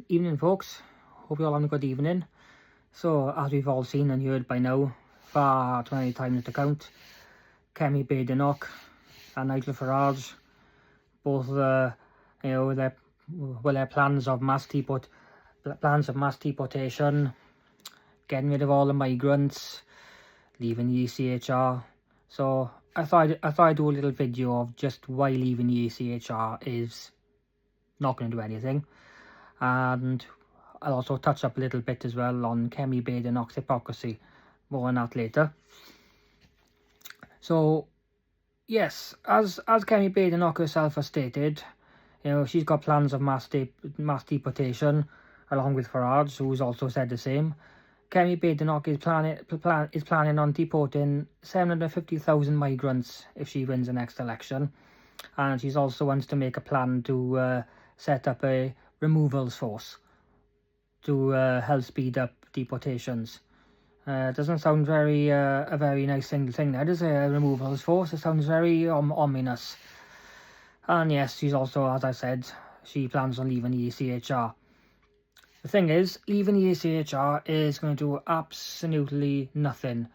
Evening, folks. Hope you're all having a good evening. So, as we've all seen and heard by now, far too many times to count, Kemi Badenock and Nigel Farage, both their plans of mass deportation, getting rid of all the migrants, leaving the ECHR. So I thought I'd do a little video of just why leaving the ECHR is not going to do anything, and I'll also touch up a little bit as well on Kemi Badenock's hypocrisy. More on that later. So yes, as Kemi Badenock herself has stated, she's got plans of mass deportation, along with Farage, who's also said the same. Kemi Badenock is planning on deporting 750,000 migrants if she wins the next election, and she's also wants to make a plan to set up a removals force to help speed up deportations. Doesn't sound a very nice thing there, does it? A removals force. It sounds very ominous. And yes, she's also, as I said, she plans on leaving the ECHR. The thing is, leaving the ECHR is going to do absolutely nothing.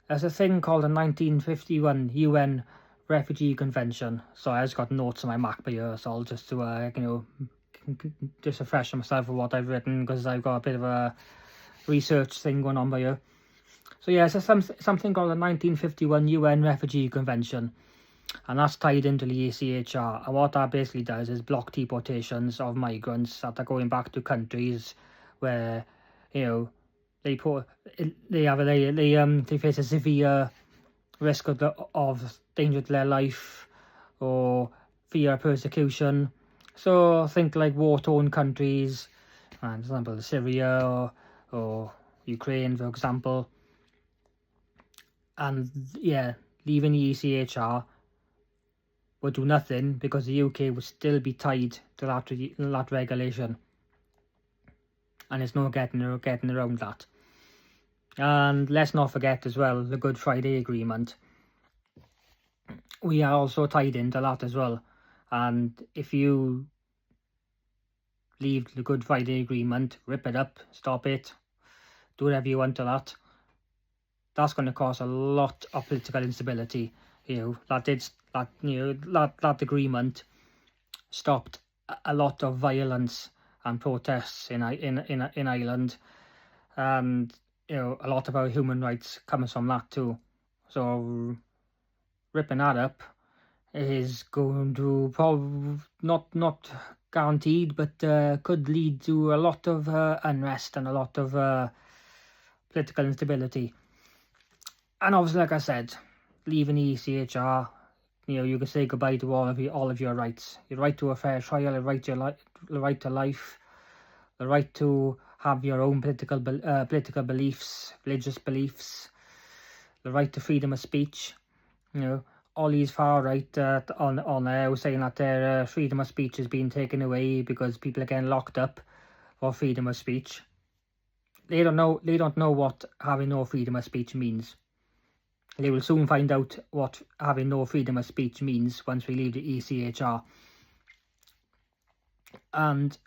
There's a thing called the 1951 UN Refugee Convention. So I just got notes on my Mac by here, so I'll just to just refresh myself with what I've written, because I've got a bit of a research thing going on by here. So yeah, it's something called the 1951 UN Refugee Convention, and that's tied into the ECHR. And what that basically does is block deportations of migrants that are going back to countries where they face a severe risk of danger to their life or fear of persecution. So think like war-torn countries, for example Syria or Ukraine, for example. And yeah, leaving the ECHR would do nothing, because the UK would still be tied to that regulation, and there's no getting around that. And let's not forget as well the Good Friday Agreement. We are also tied into that as well, and if you leave the Good Friday Agreement, rip it up, stop it, do whatever you want to that, that's going to cause a lot of political instability. That agreement stopped a lot of violence and protests in Ireland, and a lot of our human rights comes from that too. So ripping that up is going to probably not guaranteed, but could lead to a lot of unrest and a lot of political instability. And obviously, like I said, leaving the ECHR, you can say goodbye to all of your rights. Your right to a fair trial, the right to life, the right to have your own political beliefs, religious beliefs, the right to freedom of speech. All these far right on there were saying that their freedom of speech is being taken away because people are getting locked up for freedom of speech. They don't know what having no freedom of speech means. They will soon find out what having no freedom of speech means once we leave the ECHR. And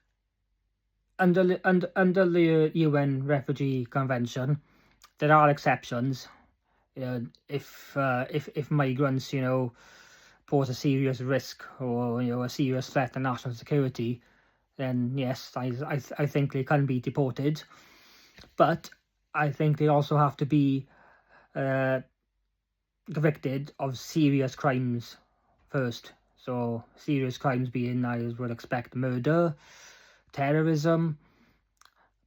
under the UN Refugee Convention, there are exceptions. If migrants pose a serious risk or a serious threat to national security, then yes, I think they can be deported. But I think they also have to be convicted of serious crimes first. So serious crimes being, I would expect, murder, terrorism.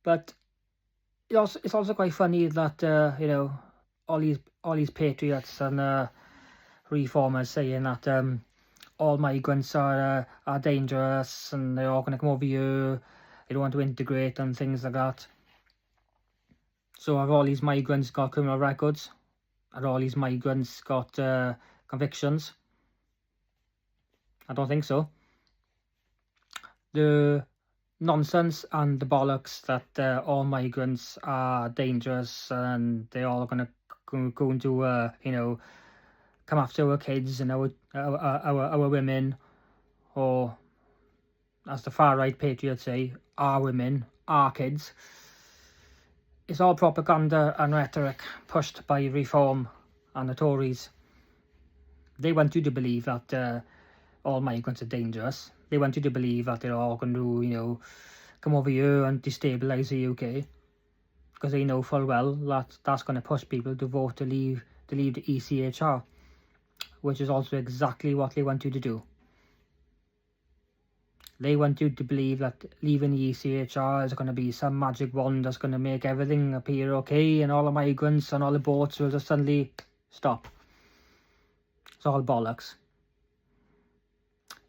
But it's also quite funny that all these patriots and reformers saying that all migrants are dangerous and they're all going to come over here, they don't want to integrate and things like that. So have all these migrants got criminal records? Have all these migrants got convictions? I don't think so. The nonsense and the bollocks that all migrants are dangerous and they're all going to come after our kids and our women, or as the far-right patriots say, our women, our kids. It's all propaganda and rhetoric pushed by Reform and the Tories. They want you to believe that all migrants are dangerous. They want you to believe that they're all going to, come over here and destabilise the UK. Because they know full well that that's going to push people to vote to leave the ECHR. Which is also exactly what they want you to do. They want you to believe that leaving the ECHR is going to be some magic wand that's going to make everything appear okay, and all the migrants and all the boats will just suddenly stop. It's all bollocks.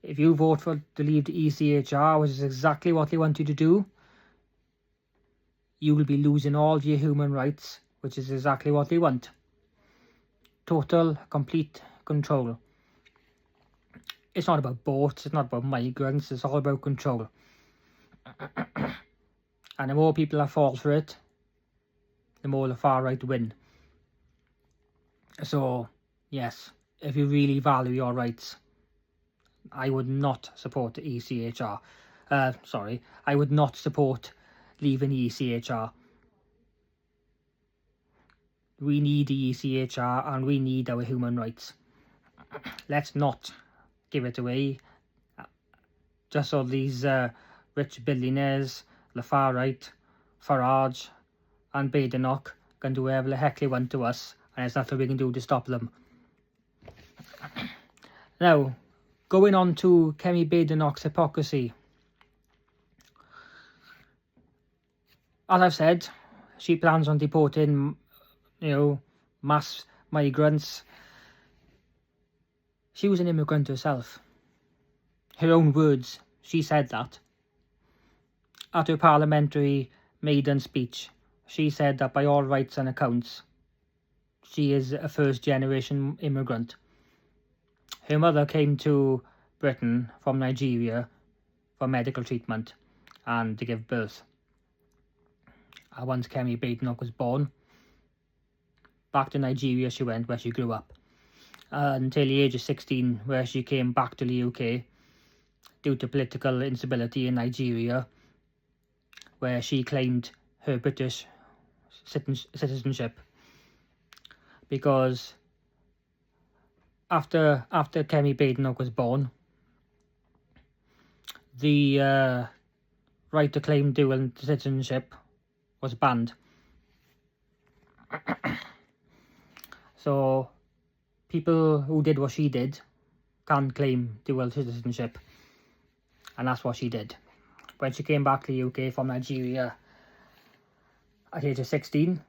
If you vote to leave the ECHR, which is exactly what they want you to do, you will be losing all your human rights, which is exactly what they want. Total, complete control. It's not about boats, it's not about migrants, it's all about control. And the more people that fall for it, the more the far right win. So, yes, if you really value your rights, I would not support the ECHR. I would not support leaving the ECHR. We need the ECHR and we need our human rights. Let's not give it away just so these rich billionaires, the far right, Farage and Badenock can do whatever the heck they want to us, and there's nothing we can do to stop them. Now, going on to Kemi Badenock's hypocrisy. As I've said, she plans on deporting, mass migrants. She was an immigrant herself. Her own words, she said that. At her parliamentary maiden speech, she said that by all rights and accounts, she is a first-generation immigrant. Her mother came to Britain from Nigeria for medical treatment and to give birth. And once Kemi Badenock was born, back to Nigeria she went, where she grew up, until the age of 16, where she came back to the UK due to political instability in Nigeria, where she claimed her British citizenship. Because after Kemi Badenock was born, the right to claim dual citizenship was banned. So people who did what she did can't claim dual citizenship, and that's what she did. When she came back to the UK from Nigeria at the age of 16,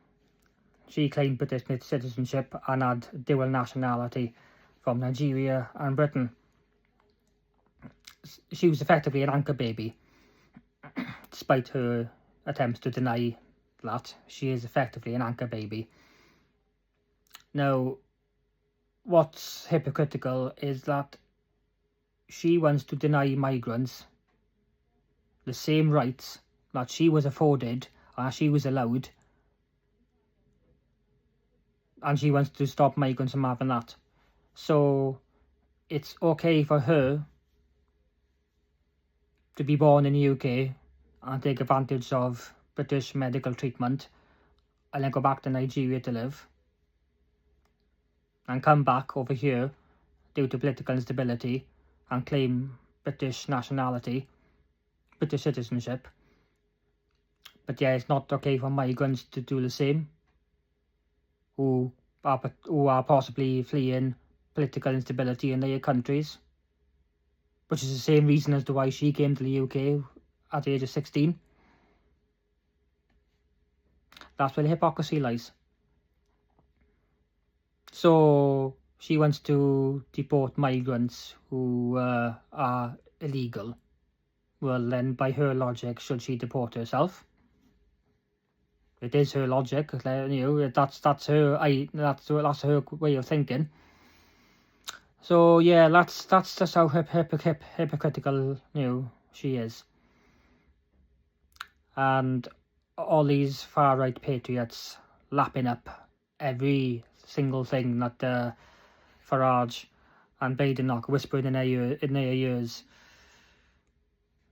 she claimed British citizenship and had dual nationality from Nigeria and Britain. She was effectively an anchor baby. Despite her attempts to deny that, she is effectively an anchor baby. Now, what's hypocritical is that she wants to deny migrants the same rights that she was afforded and she was allowed, and she wants to stop migrants from having that. So it's okay for her to be born in the UK and take advantage of British medical treatment and then go back to Nigeria to live, and come back over here due to political instability and claim British nationality, British citizenship. But yeah, it's not okay for migrants to do the same, who are possibly fleeing political instability in their countries, which is the same reason as to why she came to the UK at the age of 16. That's where the hypocrisy lies. So she wants to deport migrants who are illegal. Well, then by her logic, should she deport herself? It is her logic. That's her way of thinking. So yeah, that's just how hypocritical she is. And all these far right patriots lapping up every single thing that Farage and Badenock whispering in their ears.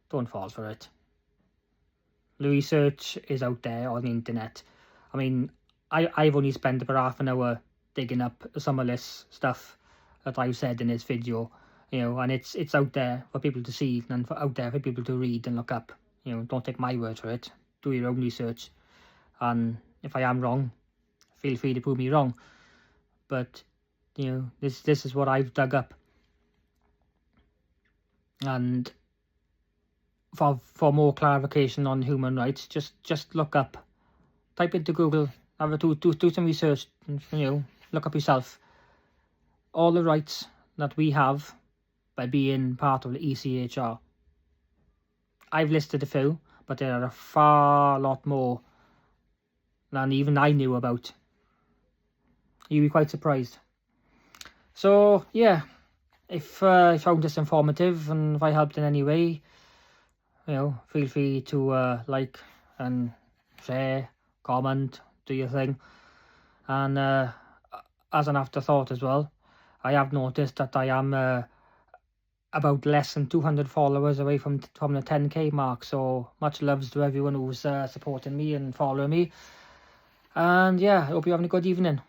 don't fall for it. The research is out there on the internet. I mean, I've only spent about half an hour digging up some of this stuff that I've said in this video, you know, and it's out there for people to see and out there for people to read and look up. You know, don't take my word for it. Do your own research. And if I am wrong, feel free to prove me wrong. But, you know, this is what I've dug up. And for more clarification on human rights, just look up, type into Google, have a do some research, and, you know, look up yourself. All the rights that we have by being part of the ECHR. I've listed a few, but there are a far lot more than even I knew about. You'd be quite surprised. So yeah, if you found this informative and if I helped in any way, you know, feel free to like and share, comment, do your thing. And as an afterthought as well, I have noticed that I am about less than 200 followers away from the 10k mark. So much loves to everyone who's supporting me and following me. And yeah, I hope you're having a good evening.